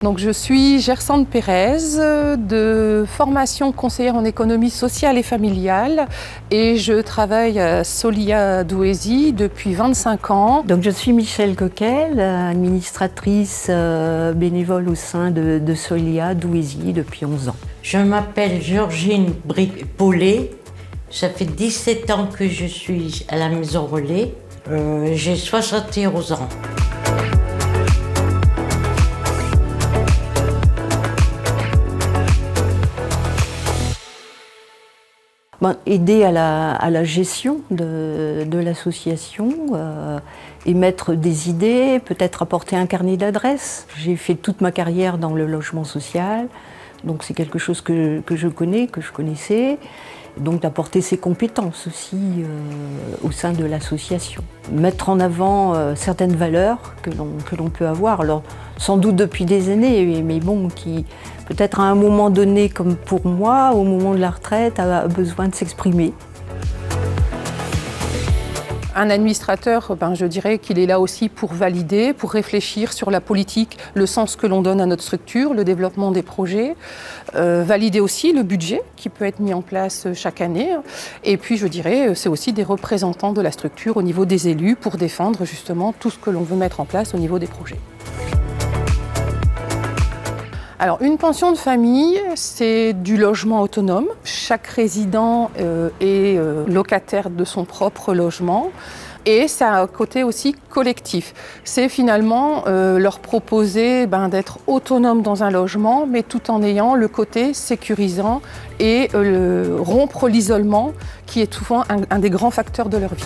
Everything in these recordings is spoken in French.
Donc je suis Gersande Pérez, de formation conseillère en économie sociale et familiale, et je travaille à Solia Douaisis depuis 25 ans. Donc je suis Michèle Coquel, administratrice bénévole au sein de Solia Douaisis depuis 11 ans. Je m'appelle Georgine Paulet, ça fait 17 ans que je suis à la Maison Relais, j'ai 71 ans. Aider à la gestion de l'association, émettre des idées, peut-être apporter un carnet d'adresses. J'ai fait toute ma carrière dans le logement social, donc c'est quelque chose que je connais, que je connaissais. Donc d'apporter ses compétences aussi au sein de l'association. Mettre en avant certaines valeurs que l'on peut avoir, alors sans doute depuis des années, mais bon, qui peut-être à un moment donné, comme pour moi, au moment de la retraite, a besoin de s'exprimer. Un administrateur, je dirais qu'il est là aussi pour valider, pour réfléchir sur la politique, le sens que l'on donne à notre structure, le développement des projets, valider aussi le budget qui peut être mis en place chaque année. Et puis je dirais, c'est aussi des représentants de la structure au niveau des élus pour défendre justement tout ce que l'on veut mettre en place au niveau des projets. Alors, une pension de famille, c'est du logement autonome. Chaque résident est locataire de son propre logement. Et ça a un côté aussi collectif. C'est finalement leur proposer d'être autonome dans un logement, mais tout en ayant le côté sécurisant et rompre l'isolement, qui est souvent un des grands facteurs de leur vie.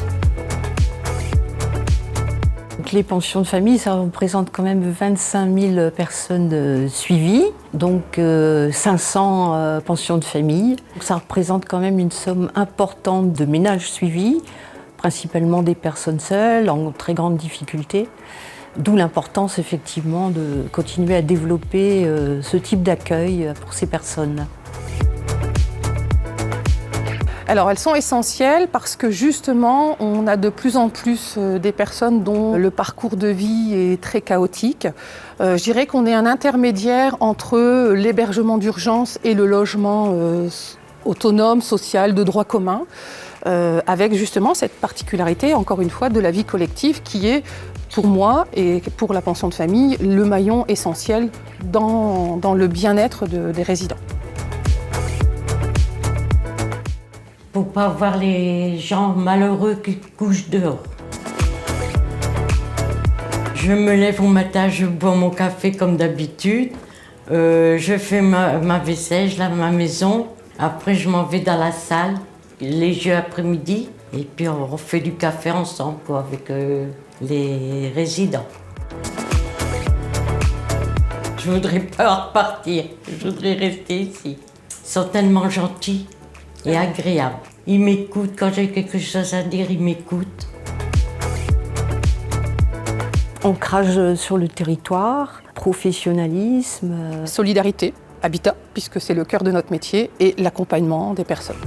Les pensions de famille, ça représente quand même 25 000 personnes suivies, donc 500 pensions de famille. Donc ça représente quand même une somme importante de ménages suivis, principalement des personnes seules, en très grande difficulté. D'où l'importance effectivement de continuer à développer ce type d'accueil pour ces personnes. Alors elles sont essentielles parce que justement on a de plus en plus des personnes dont le parcours de vie est très chaotique. Je dirais qu'on est un intermédiaire entre l'hébergement d'urgence et le logement autonome, social, de droit commun, avec justement cette particularité, encore une fois, de la vie collective qui est, pour moi et pour la pension de famille, le maillon essentiel dans le bien-être des résidents. Pour pas voir les gens malheureux qui couchent dehors. Je me lève au matin, je bois mon café comme d'habitude. Je fais ma vaisselle, je lave ma maison. Après, je m'en vais dans la salle, les jeux après-midi. Et puis, on fait du café ensemble avec les résidents. Je voudrais pas repartir, je voudrais rester ici. Ils sont tellement gentils et agréable. Il m'écoute, quand j'ai quelque chose à dire, il m'écoute. Ancrage sur le territoire, professionnalisme. Solidarité, habitat, puisque c'est le cœur de notre métier, et l'accompagnement des personnes.